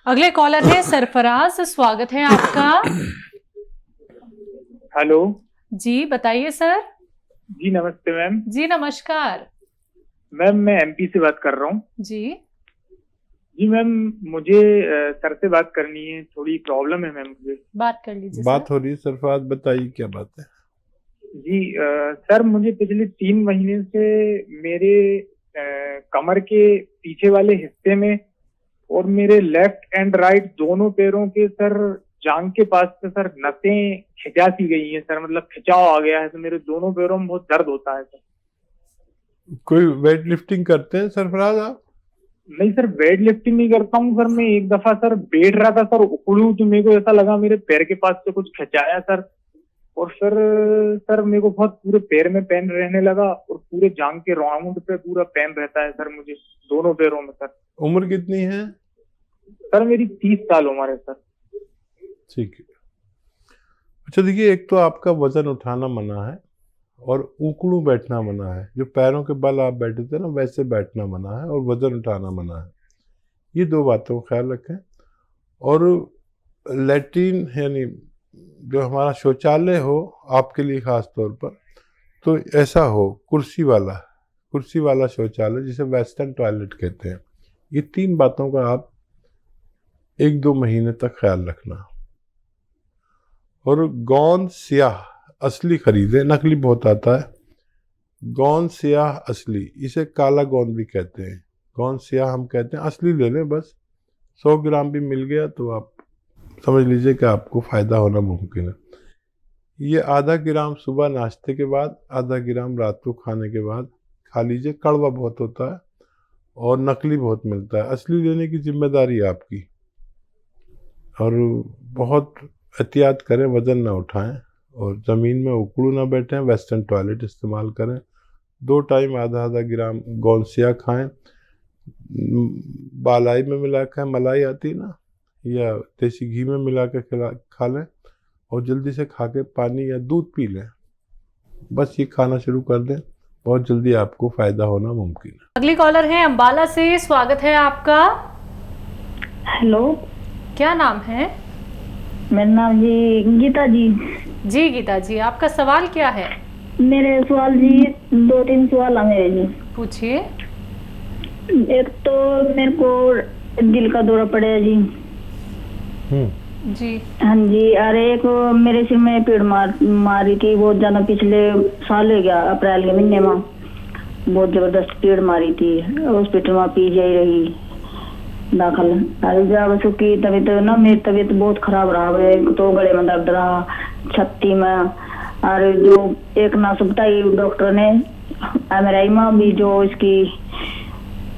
अगले कॉलर है सरफराज, स्वागत है आपका। हेलो जी बताइए सर। जी, नमस्ते मैम। जी नमस्कार। मैम मैं एमपी से बात कर रहा हूँ। जी जी मैम, मुझे सर से बात करनी है, थोड़ी प्रॉब्लम है मैम मुझे। बात कर लीजिए बात सर। हो रही है सरफराज, बताइए क्या बात है। जी सर, मुझे पिछले 3 महीने से मेरे कमर के पीछे वाले हिस्से में और मेरे लेफ्ट एंड राइट दोनों पैरों के सर जांग के पास से सर नसें खिंचा सी गई हैं सर, मतलब खिंचाव आ गया है, तो मेरे दोनों पैरों में बहुत दर्द होता है सर। कोई वेट लिफ्टिंग करते हैं सरफराज आप? नहीं सर, वेट लिफ्टिंग नहीं करता हूँ सर। मैं एक दफा सर बैठ रहा था सर, उखड़ू तो मेरे को ऐसा लगा मेरे पैर के पास से कुछ खिंचाया सर, और सर मेरे को बहुत पूरे पैर में पेन रहने लगा और पूरे जांग के राउंड पे पूरा पेन रहता है सर मुझे, दोनों पैरों में सर। उम्र कितनी है? सर मेरी 30 साल उम्र है सर। ठीक है। अच्छा देखिए, एक तो आपका वजन उठाना मना है और उकड़ू बैठना मना है। जो पैरों के बल आप बैठे थे ना, वैसे बैठना मना है, और वजन उठाना मना है। ये दो बातों का ख्याल रखें। और लैट्रिन यानी जो हमारा शौचालय हो आपके लिए खास तौर पर, तो ऐसा हो कुर्सी वाला शौचालय, जिसे वेस्टर्न टॉयलेट कहते हैं। ये 3 बातों का आप 1-2 महीने तक ख्याल रखना। और गोंद स्याह असली खरीदें, नकली बहुत आता है। गोंद स्याह असली, इसे काला गोंद भी कहते हैं। गोंद स्याह हम कहते हैं, असली ले लें बस। 100 ग्राम भी मिल गया तो आप समझ लीजिए कि आपको फ़ायदा होना मुमकिन है। ये आधा ग्राम सुबह नाश्ते के बाद, आधा ग्राम रात को खाने के बाद खा लीजिए। कड़वा बहुत होता है और नकली बहुत मिलता है। असली लेने की जिम्मेदारी है आपकी। और बहुत एहतियात करें, वज़न ना उठाएं और ज़मीन में उकड़ू ना बैठें। वेस्टर्न टॉयलेट इस्तेमाल करें। 2 टाइम आधा आधा ग्राम गोंसिया खाएं। बालाई में मिला कर, मलाई आती ना, या देसी घी में मिला कर खा लें, और जल्दी से खा के पानी या दूध पी लें। बस ये खाना शुरू कर दें, बहुत जल्दी आपको फ़ायदा होना मुमकिन है। अगली कॉलर है अंबाला से, स्वागत है आपका। हेलो, क्या नाम है? मेरा नाम जी गीता जी। जी गीता जी, आपका सवाल क्या है? मेरे सवाल जी 2-3 सवाल है मेरे जी। पूछिए। एक तो मेरे को दिल का दौरा पड़ा है जी। जी हाँ जी। अरे एक मेरे सिर में पीड़ मारी थी बहुत ज्यादा, पिछले साल हो गया, अप्रैल के महीने में बहुत जबरदस्त पीड़ मारी थी। हॉस्पिटल में पी जाई रही दाखिल। अरे जब उसकी तबीयत ना, मेरी तबीयत बहुत खराब रहा है। तो गले में दर्द रहा, छाती में। और जो एक नास बताई डॉक्टर ने एमआरआई में भी, जो इसकी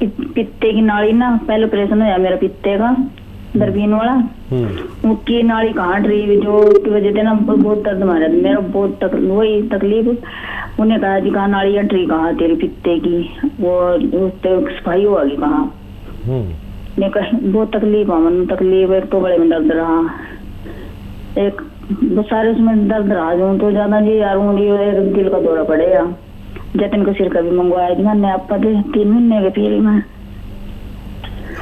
पित्ते की नाड़ी ना, पहले ऑपरेशन हुआ मेरा पित्ते का, दूरबीन वाला, उसकी नाड़ी काट रही, जो की वजह से ना बहुत दर्द मारा मेरा, बहुत वही तकलीफ। उन्हें कहा जी कहा नाड़ी अंटरी कहा तेरी पित्ते की, वो सफाई होगी कहा। मैं बहुत तकलीफ है मन, तकलीफ। एक तो गले में दर्द रहा, एक बहुत सारे उसमें दर्द रहा जो तो ज्यादा जी। यार एक दिल का दौरा पड़ेगा। जतिन को सिर का भी मंगवाया जी मैंने, आप 3 महीने के पीरी में।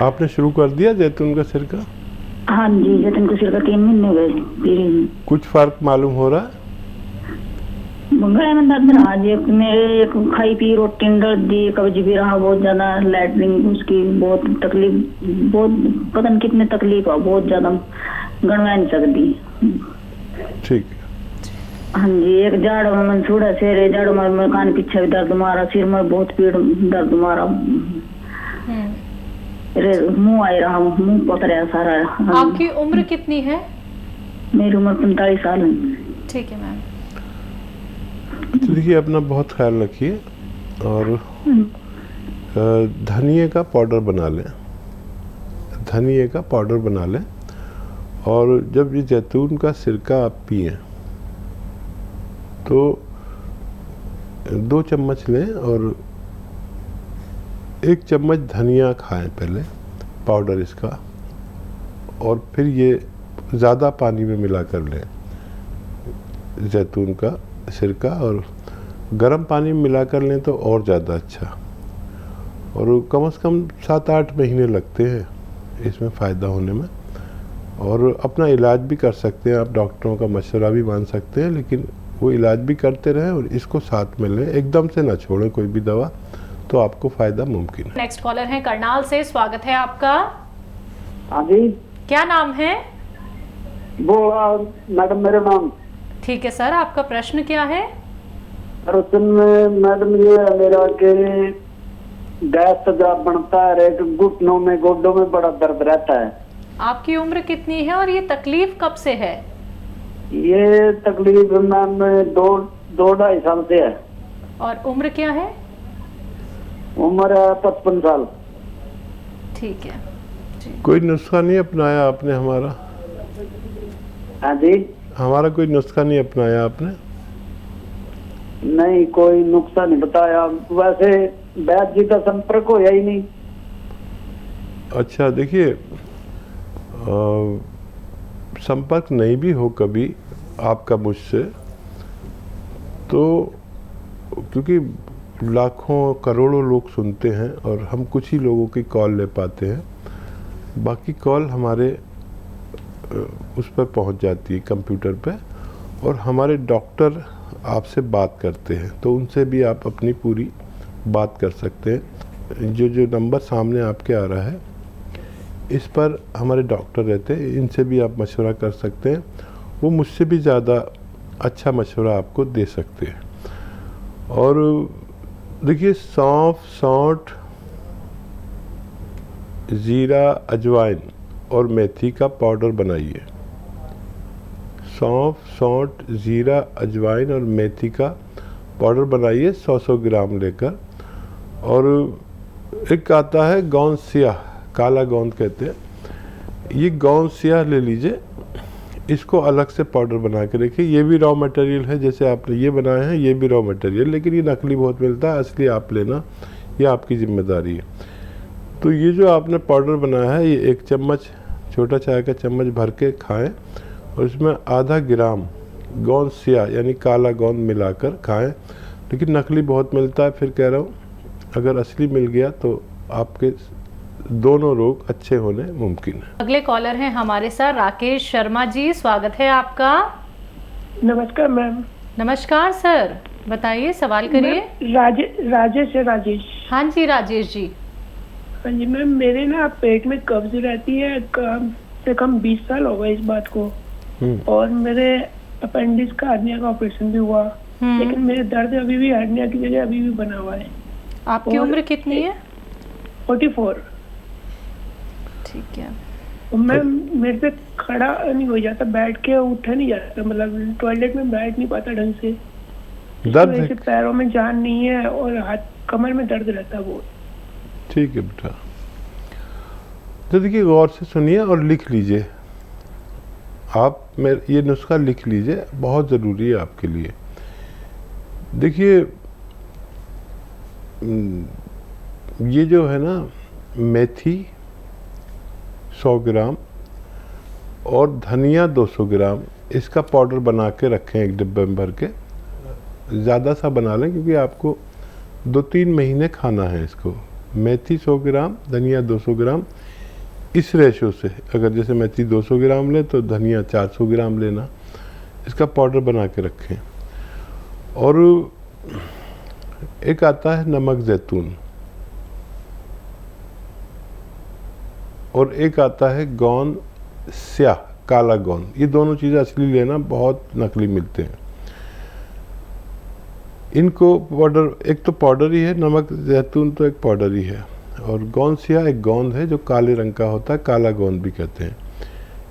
आपने शुरू कर दिया जैतून का सिर का? हाँ जी, जतिन को सिर का 3 महीने हो गए पीरी में। कुछ फर्क मालूम हो रहा है? गले में दर्द रहा जी, मेरे खाई पी रोटी में दर्द दी, कब्ज भी रहा बहुत ज्यादा, लैटरिन उसकी बहुत तकलीफ, बहुत पता नहीं कितने तकलीफ है, बहुत ज्यादा गणवा नहीं सकती। ठीक है। हाँ जी। एक झाड़ू में मन छूड़ा सिर, झाड़ू में कान पीछे भी दर्द मारा, सिर में बहुत पीड़ दर्द मारा, मुंह आई रहा, मुंह पक रहा सारा। आपकी उम्र कितनी है? मेरी उम्र 45 साल है। ठीक है मैम। तो देखिए, अपना बहुत ख्याल रखिए और धनिए का पाउडर बना लें। धनिए का पाउडर बना लें, और जब ये जैतून का सिरका आप पिएं तो 2 चम्मच लें और 1 चम्मच धनिया खाएं पहले, पाउडर इसका, और फिर ये ज़्यादा पानी में मिला कर लें जैतून का सिरका, और गर्म पानी में मिला कर लें तो और ज़्यादा अच्छा। और कम से कम 7-8 महीने लगते हैं इसमें फ़ायदा होने में। और अपना इलाज भी कर सकते हैं आप, डॉक्टरों का मशवरा भी मान सकते हैं, लेकिन वो इलाज भी करते रहें और इसको साथ में लें, एकदम से ना छोड़ें कोई भी दवा, तो आपको फ़ायदा मुमकिन है। नेक्स्ट कॉलर है करनाल से, स्वागत है आपका। हाँ जी, क्या नाम है? वो मैडम मेरा नाम ठीक है सर, आपका प्रश्न क्या है? रोशन मैडम, ये है मेरा कि गैस तेजाब बनता है, एक घुटनों में गोडों में बड़ा दर्द रहता है। आपकी उम्र कितनी है और ये तकलीफ कब से है? ये तकलीफ मैम 2-2.5 साल से है। और उम्र क्या है? उम्र है 55 साल। ठीक है जी। कोई नुस्खा नहीं अपनाया आपने हमारा? हाँ जी, हमारा कोई नुस्खा नहीं अपनाया आपने? नहीं, कोई नुस्खा नहीं बताया। वैसे वैद्य जी का संपर्क होया ही नहीं। अच्छा, देखिए, संपर्क नहीं भी हो कभी आपका मुझसे, तो क्योंकि लाखों करोड़ों लोग सुनते हैं और हम कुछ ही लोगों की कॉल ले पाते हैं, बाकी कॉल हमारे उस पर पहुंच जाती है कंप्यूटर पे, और हमारे डॉक्टर आपसे बात करते हैं, तो उनसे भी आप अपनी पूरी बात कर सकते हैं। जो नंबर सामने आपके आ रहा है, इस पर हमारे डॉक्टर रहते हैं, इनसे भी आप मशवरा कर सकते हैं, वो मुझसे भी ज़्यादा अच्छा मशवरा आपको दे सकते हैं। और देखिए, सौंफ, सौंठ, ज़ीरा, अजवाइन और मेथी का पाउडर बनाइए। सौंफ, सौंठ, ज़ीरा, अजवाइन और मेथी का पाउडर बनाइए 100-100 ग्राम लेकर। और एक आता है गोंद सियाह, काला गोंद कहते हैं, ये गोंद सियाह ले लीजिए, इसको अलग से पाउडर बना के रखिए। ये भी रॉ मटेरियल है, जैसे आपने ये बनाए हैं, ये भी रॉ मटेरियल, लेकिन ये नकली बहुत मिलता है, असली आप लेना, ये आपकी जिम्मेदारी है। तो ये जो आपने पाउडर बनाया है, ये 1 चम्मच, छोटा चाय का चम्मच भर के खाएँ, और इसमें आधा ग्राम गोंद सियाह यानी काला गोंद मिलाकर खाएं। लेकिन नकली बहुत मिलता है, फिर कह रहा हूँ, अगर असली मिल गया तो आपके दोनों रोग अच्छे होने मुमकिन है। अगले कॉलर हैं हमारे साथ राकेश शर्मा जी, स्वागत है आपका। नमस्कार मैम। नमस्कार सर, बताइए, सवाल करिए। राजेश है, राजेश। हाँ जी राजेश जी। हाँ जी मैम, मेरे ना पेट में कब्ज रहती है, कम से कम 20 साल हो गए इस बात को, और मेरे अपेंडिक्स का हर्निया का ऑपरेशन भी हुआ, लेकिन मेरे दर्द अभी भी हर्निया की जगह अभी भी बना हुआ है। आपकी उम्र कितनी है? 44। ठीक है। मैम, मेरे से खड़ा नहीं हो जाता, बैठ के उठा नहीं जाता, मतलब टॉयलेट में बैठ नहीं पाता ढंग से। दर्द वैसे पैरों में जान नहीं है और हाथ कमर में दर्द रहता है बहुत। ठीक है बेटा, तो देखिए, गौर से सुनिए और लिख लीजिए। आप ये नुस्खा लिख लीजिए, बहुत ज़रूरी है आपके लिए। देखिए, ये जो है ना, मेथी 100 ग्राम और धनिया 200 ग्राम, इसका पाउडर बना के रखें एक डिब्बे में भर के। ज़्यादा सा बना लें, क्योंकि आपको 2-3 महीने खाना है इसको। मेथी 100 ग्राम, धनिया 200 ग्राम, इस रेशो से, अगर जैसे मेथी 200 ग्राम ले तो धनिया 400 ग्राम लेना, इसका पाउडर बना के रखें। और एक आता है नमक जैतून, और एक आता है गोंद स्याह, काला गोंद। ये दोनों चीज़ें असली लेना, बहुत नकली मिलते हैं। इनको पाउडर, एक तो पाउडर ही है, नमक जैतून तो एक पाउडर ही है, और गोंद स्याह एक गोंद है जो काले रंग का होता है, काला गोंद भी कहते हैं।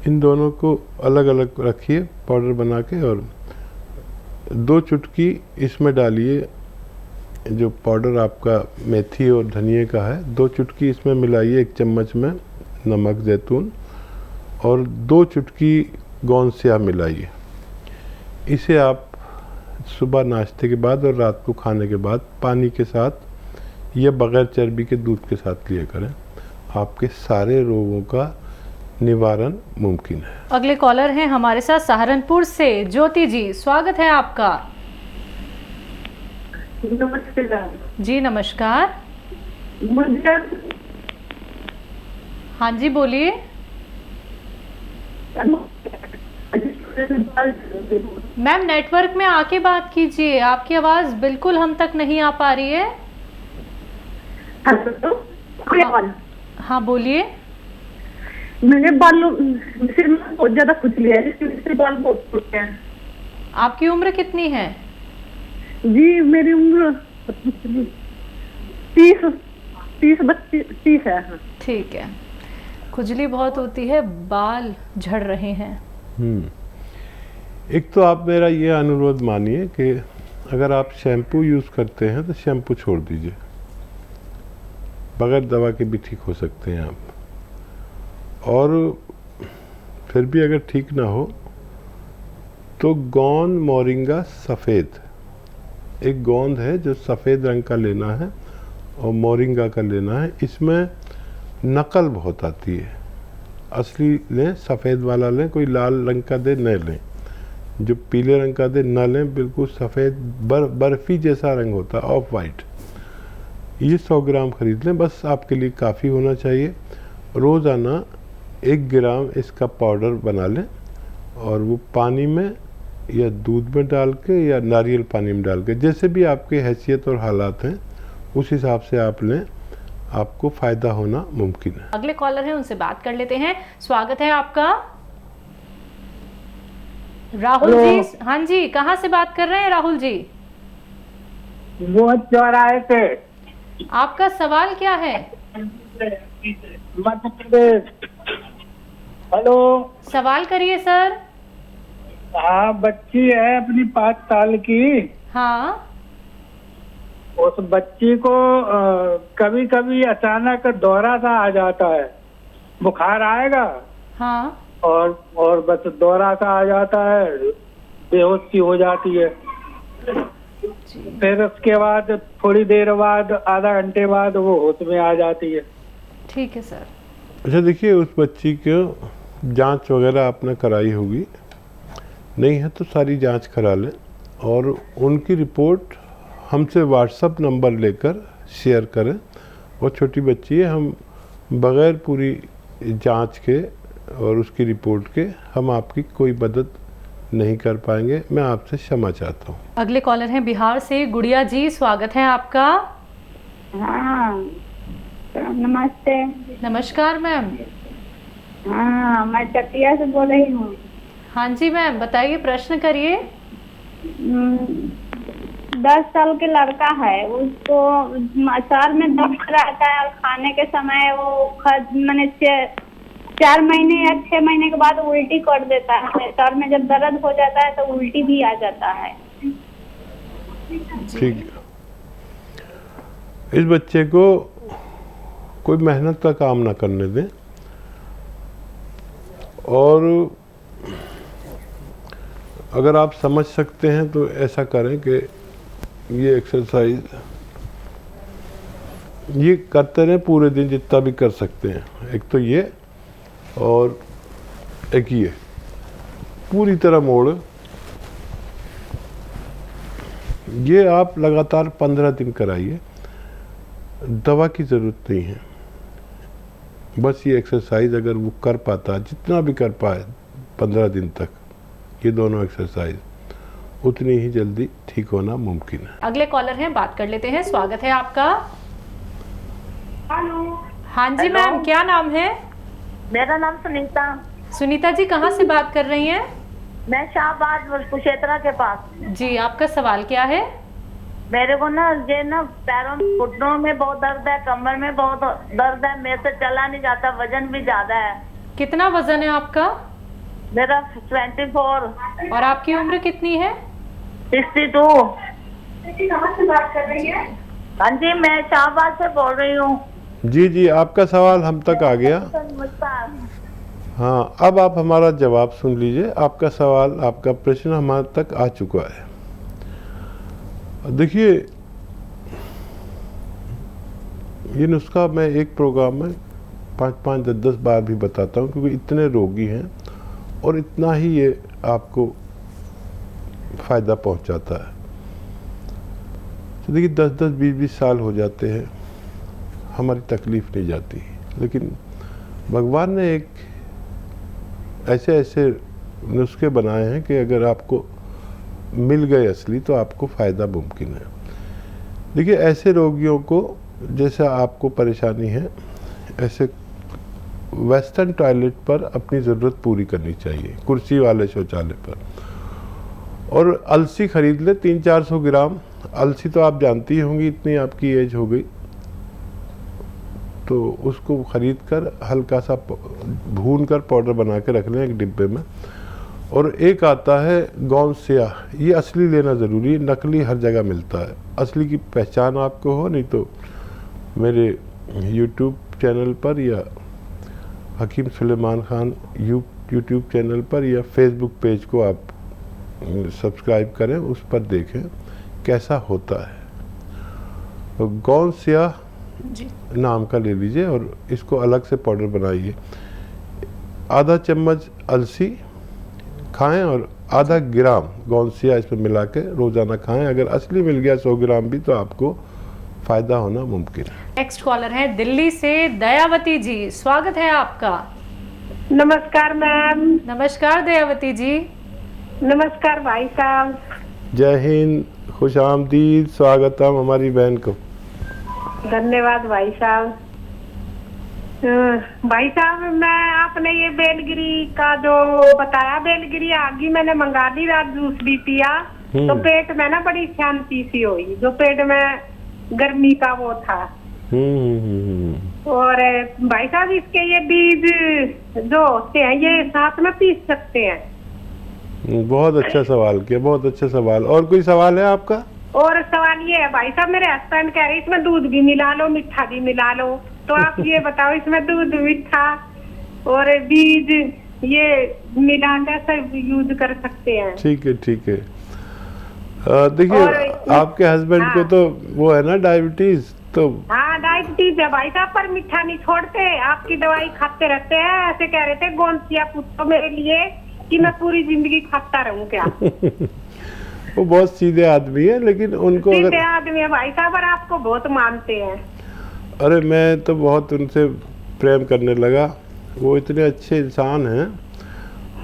इन दोनों को अलग अलग रखिए पाउडर बना के, और 2 चुटकी इसमें डालिए, जो पाउडर आपका मेथी और धनिए का है, 2 चुटकी इसमें मिलाइए 1 चम्मच में नमक जैतून, और 2 चुटकी गोंद स्याह मिलाइए। इसे आप सुबह नाश्ते के बाद और रात को खाने के बाद पानी के साथ या बगैर चर्बी के दूध के साथ लिया करें, आपके सारे रोगों का निवारण मुमकिन है। अगले कॉलर हैं हमारे साथ सहारनपुर से, ज्योति जी, स्वागत है आपका। नमस्ते जी नमस्कार। मुझे हाँ जी बोलिए। मैम नेटवर्क में आके बात कीजिए, आपकी आवाज बिल्कुल हम तक नहीं आ पा रही है। हाँ बोलिए। मेरे बालों सिर में बहुत ज्यादा खुजली है, जिसकी वजह से बाल बहुत टूटते हैं। आपकी उम्र कितनी है? जी मेरी उम्र 30 है। हाँ। ठीक है, खुजली बहुत होती है, बाल झड़ रहे हैं। एक तो आप मेरा ये अनुरोध मानिए कि अगर आप शैम्पू यूज़ करते हैं तो शैम्पू छोड़ दीजिए, बगैर दवा के भी ठीक हो सकते हैं आप। और फिर भी अगर ठीक ना हो तो गोंद मोरिंगा सफ़ेद, एक गोंद है जो सफ़ेद रंग का लेना है और मोरिंगा का लेना है। इसमें नकल बहुत आती है, असली लें, सफ़ेद वाला लें, कोई लाल रंग का दे न लें, जो पीले रंग का दे न लें, बिल्कुल सफ़ेद बर्फ़ी जैसा रंग होता है, ऑफ वाइट। ये 100 ग्राम खरीद लें, बस आपके लिए काफ़ी होना चाहिए। रोज़ाना 1 ग्राम इसका पाउडर बना लें और वो पानी में या दूध में डाल के या नारियल पानी में डाल के, जैसे भी आपके हैसियत और हालात हैं उस हिसाब से आप लें, आपको फ़ायदा होना मुमकिन है। अगले कॉलर हैं, उनसे बात कर लेते हैं। स्वागत है आपका। राहुल जी। हाँ जी, कहाँ से बात कर रहे हैं राहुल जी? वो चौराहे से। आपका सवाल क्या है? मध्य प्रदेश। हेलो। सवाल करिए सर। हाँ, बच्ची है अपनी 5 साल की। हाँ। उस बच्ची को कभी कभी अचानक दौरा सा आ जाता है, बुखार आएगा। हाँ। और बस दौरा सा आ जाता है, बेहोश सी हो जाती है। फिर उसके बाद थोड़ी देर बाद, आधा घंटे बाद वो होश में आ जाती है। ठीक है सर। अच्छा देखिए, उस बच्ची को जांच वगैरह आपने कराई होगी, नहीं है तो सारी जांच करा लें और उनकी रिपोर्ट हमसे व्हाट्सएप नंबर लेकर शेयर करें। वो छोटी बच्ची है, हम बग़ैर पूरी जांच के और उसकी रिपोर्ट के हम आपकी कोई मदद नहीं कर पाएंगे। मैं आपसे क्षमा चाहता हूँ। अगले कॉलर हैं बिहार से, गुड़िया जी। स्वागत है आपका। हाँ नमस्ते। नमस्कार मैम। हाँ मैं चकिया से बोल रही हूँ। हाँ जी मैम, बताइए, प्रश्न करिए। 10 साल के लड़का है, उसको सर में दर्द रहता है और खाने के समय वो मैंने 4 महीने या 6 महीने के बाद उल्टी कर देता है। सर में जब दर्द हो जाता है तो उल्टी भी आ जाता है। ठीक है, इस बच्चे को कोई मेहनत का काम ना करने दें और अगर आप समझ सकते हैं तो ऐसा करें कि ये एक्सरसाइज ये करते रहें पूरे दिन जितना भी कर सकते हैं। एक तो ये और एक ये पूरी तरह मोड़, ये आप लगातार 15 दिन कराइए, दवा की ज़रूरत नहीं है। बस ये एक्सरसाइज अगर वो कर पाता, जितना भी कर पाए 15 दिन तक, ये दोनों एक्सरसाइज, उतनी ही जल्दी ठीक होना मुमकिन है। अगले कॉलर हैं, बात कर लेते हैं। स्वागत है आपका। हेलो। हाँ जी मैम, क्या नाम है? मेरा नाम सुनीता। सुनीता जी, कहाँ से बात कर रही हैं? मैं शाहबाद कुशेत्रा के पास। जी, आपका सवाल क्या है? मेरे को ना ये ना पैरों में, घुटनों में बहुत दर्द है, कमर में बहुत दर्द है, मेरे से चला नहीं जाता, वजन भी ज्यादा है। कितना वजन है आपका? मेरा 24। और आपकी उम्र कितनी है? 62। कहाँ से बात कर रही है? हाँ जी, मैं शाहबाद से बोल रही हूँ। जी जी, आपका सवाल हम तक आ गया। हाँ, अब आप हमारा जवाब सुन लीजिए। आपका सवाल, आपका प्रश्न हमारे तक आ चुका है। देखिए, ये नुस्खा मैं एक प्रोग्राम में 5-5, 10-10 बार भी बताता हूँ, क्योंकि इतने रोगी हैं और इतना ही ये आपको फ़ायदा पहुँचाता है। तो देखिए, 10-10, 20-20 साल हो जाते हैं, हमारी तकलीफ़ नहीं जाती, लेकिन भगवान ने एक ऐसे ऐसे नुस्खे बनाए हैं कि अगर आपको मिल गए असली तो आपको फ़ायदा मुमकिन है। देखिए, ऐसे रोगियों को जैसा आपको परेशानी है, ऐसे वेस्टर्न टॉयलेट पर अपनी ज़रूरत पूरी करनी चाहिए, कुर्सी वाले शौचालय पर। और अलसी खरीद ले 300-400 ग्राम। अलसी तो आप जानती होंगी, इतनी आपकी एज हो गई, तो उसको ख़रीद कर हल्का सा भून कर पाउडर बना के रख लें एक डिब्बे में। और एक आता है गौनसिया, ये असली लेना ज़रूरी है, नकली हर जगह मिलता है। असली की पहचान आपको हो, नहीं तो मेरे यूट्यूब चैनल पर या हकीम सुलेमान खान यूट्यूब चैनल पर या फेसबुक पेज को आप सब्सक्राइब करें, उस पर देखें कैसा होता है। तो गौनसिया नाम का ले लीजिए और इसको अलग से पाउडर बनाइए। आधा चम्मच अलसी खाएं और आधा ग्राम गौनसिया इसमें मिला के रोज़ाना खाएं। अगर असली मिल गया 100 ग्राम भी तो आपको फ़ायदा होना मुमकिन है। नेक्स्ट कॉलर है दिल्ली से दयावती जी, स्वागत है आपका। नमस्कार मैम। नमस्कार दयावती जी। नमस्कार भाई साहब। जय हिंद, खुश आमदीद, स्वागतम हमारी बहन को। धन्यवाद भाई साहब। भाई साहब, मैं आपने ये बेलगिरी का जो बताया, बेलगिरी आगे मैंने मंगा ली, रात जूस भी पिया तो पेट में ना बड़ी शांति सी हुई, जो पेट में गर्मी का वो था। और भाई साहब, इसके ये बीज जो होते हैं ये साथ में पीस सकते हैं? बहुत अच्छा सवाल किया, बहुत अच्छा सवाल। और कोई सवाल है आपका? और सवाल ये है भाई साहब, मेरे हस्बैंड कह रहे इसमें दूध भी मिला लो, मीठा भी मिला लो, तो आप ये बताओ इसमें दूध, मीठा और बीज ये मिला कैसे यूज कर सकते हैं? ठीक है, ठीक है। देखिए, आपके हस्बैंड को तो वो है ना डायबिटीज, तो हाँ डायबिटीज है भाई साहब, पर मीठा नहीं छोड़ते, आपकी दवाई खाते रहते हैं। ऐसे कह रहे थे गोंसिया पूछो मेरे लिए कि मैं पूरी जिंदगी खाता रहूं क्या? वो बहुत सीधे आदमी है, लेकिन उनको सीधे आदमी है भाई साहब, और आपको बहुत मानते हैं। अरे मैं तो बहुत उनसे प्रेम करने लगा, वो इतने अच्छे इंसान हैं।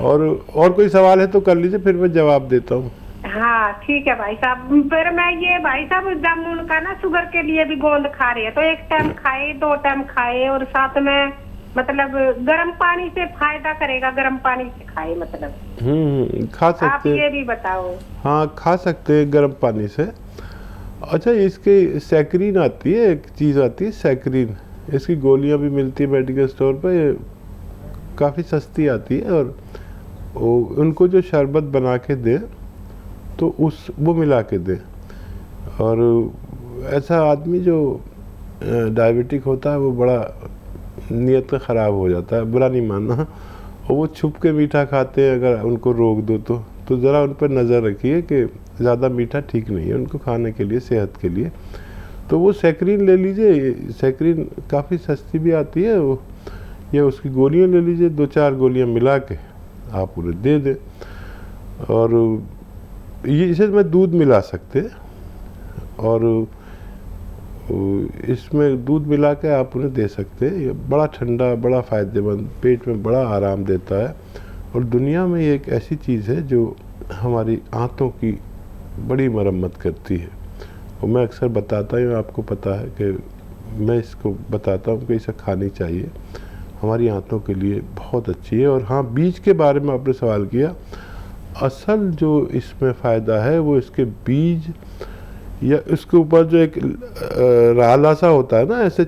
और कोई सवाल है तो कर लीजिए, फिर मैं जवाब देता हूँ। हाँ ठीक है भाई साहब। फिर मैं ये भाई साहब, जामुन का ना शुगर के लिए भी गोंद खा रही है, तो एक टाइम खाए, 2 टाइम खाए, और साथ में मतलब गर्म पानी से फायदा करेगा, गर्म पानी से खाए मतलब? खा सकते आप ये भी बताओ। हाँ, खा सकते हैं गर्म पानी से। अच्छा, इसकी सैक्रीन आती है, एक चीज़ आती है सैक्रीन, इसकी गोलियां भी मिलती है मेडिकल स्टोर पर, ये काफ़ी सस्ती आती है। और उनको जो शरबत बना के दें तो वो मिला के दें। और ऐसा आदमी जो डायबिटिक होता है वो बड़ा नियत ख़राब हो जाता है, बुरा नहीं मानना। और वो छुप के मीठा खाते हैं, अगर उनको रोक दो तो ज़रा उन पर नज़र रखिए कि ज़्यादा मीठा ठीक नहीं है उनको खाने के लिए, सेहत के लिए। तो वो सैक्रीन ले लीजिए, सैक्रीन काफ़ी सस्ती भी आती है, वो या उसकी गोलियां ले लीजिए, 2-4 गोलियां मिला के आप उन्हें दे दें। और ये इसे में दूध मिला सकते हैं, और इसमें दूध मिला के आप उन्हें दे सकते हैं। ये बड़ा ठंडा, बड़ा फ़ायदेमंद, पेट में बड़ा आराम देता है। और दुनिया में ये एक ऐसी चीज़ है जो हमारी आंतों की बड़ी मरम्मत करती है। और मैं अक्सर बताता हूँ, आपको पता है कि मैं इसको बताता हूँ कि इसे खानी चाहिए, हमारी आंतों के लिए बहुत अच्छी है। और हाँ, बीज के बारे में आपने सवाल किया, असल जो इसमें फ़ायदा है वो इसके बीज या इसके ऊपर जो एक राला सा होता है ना, ऐसे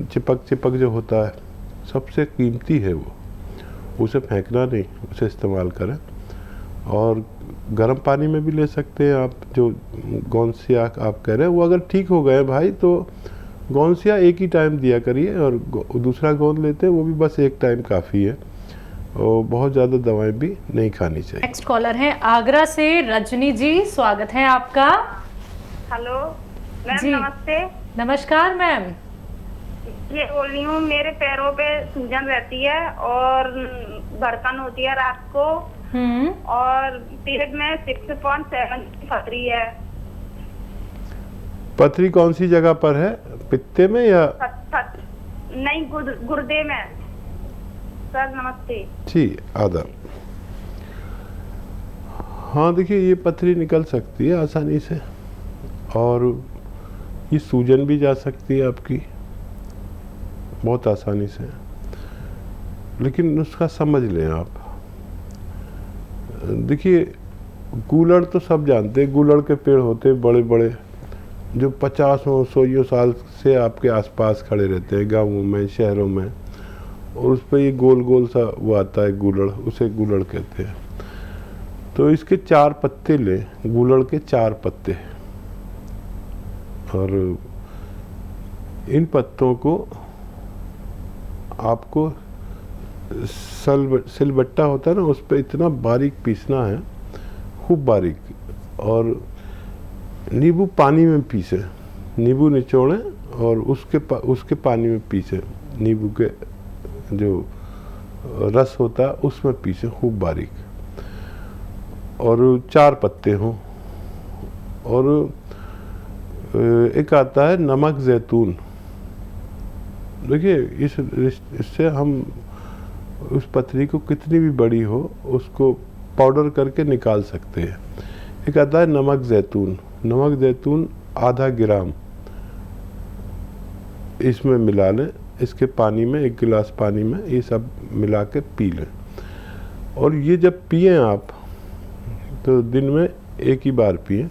चिपक जो होता है, सबसे कीमती है वो, उसे फेंकना नहीं, उसे इस्तेमाल करें। और गर्म पानी में भी ले सकते हैं आप। जो गौनसिया आप कह रहे हैं वो अगर ठीक हो गए भाई, तो गौनसिया एक ही टाइम दिया करिए, और दूसरा गोंद लेते हैं वो भी बस एक टाइम काफ़ी है, और बहुत ज़्यादा दवाएं भी नहीं खानी चाहिए। नेक्स्ट कॉलर है आगरा से रजनी जी, स्वागत है आपका। हेलो मैम, जी नमस्ते। नमस्कार मैम। ये बोल रही हूँ, मेरे पैरों पे सूजन रहती है और धड़कन होती है रात को, और पीरियड में 6.7 की पथरी है। पथरी कौन सी जगह पर है, पित्ते में या? नहीं, गुर्दे में। सर नमस्ते। जी आदाब। हाँ देखिए, ये पथरी निकल सकती है आसानी से और ये सूजन भी जा सकती है आपकी बहुत आसानी से, लेकिन उसका समझ लें आप। देखिए, गूलड़ तो सब जानते हैं, गूलड़ के पेड़ होते हैं बड़े बड़े, जो 50-100 साल से आपके आसपास खड़े रहते हैं गांवों में, शहरों में, और उस पर ये गोल गोल सा वो आता है गूलड़, उसे गूलड़ कहते हैं। तो इसके 4 पत्ते लें, गूलड़ के 4 पत्ते, और इन पत्तों को आपको सिलबट्टा होता है ना, उस पर इतना बारीक पीसना है, खूब बारीक, और नींबू पानी में पीसे, नींबू निचोड़ें और उसके पानी में पीसे, नींबू के जो रस होता है उसमें पीसे खूब बारीक, और 4 पत्ते हों। और एक आता है नमक जैतून। देखिए, इससे हम उस पथरी को कितनी भी बड़ी हो उसको पाउडर करके निकाल सकते हैं। एक आता है नमक जैतून। नमक जैतून आधा ग्राम इसमें मिला लें, इसके पानी में, 1 गिलास पानी में ये सब मिला के पी लें। और ये जब पिएं आप तो दिन में 1 ही बार पिएं,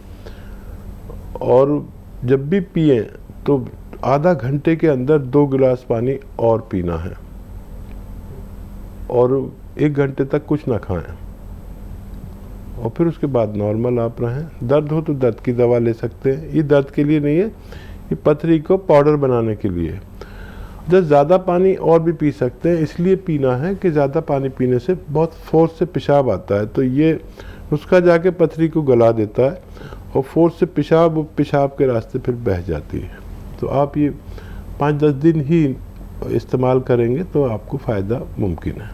और जब भी पिएं तो आधा घंटे के अंदर 2 गिलास पानी और पीना है, और 1 घंटे तक कुछ ना खाएं, और फिर उसके बाद नॉर्मल आप रहें। दर्द हो तो दर्द की दवा ले सकते हैं, ये दर्द के लिए नहीं है, ये पथरी को पाउडर बनाने के लिए। जब ज़्यादा पानी और भी पी सकते हैं, इसलिए पीना है कि ज़्यादा पानी पीने से बहुत फोर्स से पेशाब आता है, तो ये नुस्खा जाके पथरी को गला देता है, और फोर्स से पेशाब के रास्ते फिर बह जाती है। तो आप ये 5-10 दिन ही इस्तेमाल करेंगे तो आपको फ़ायदा मुमकिन है।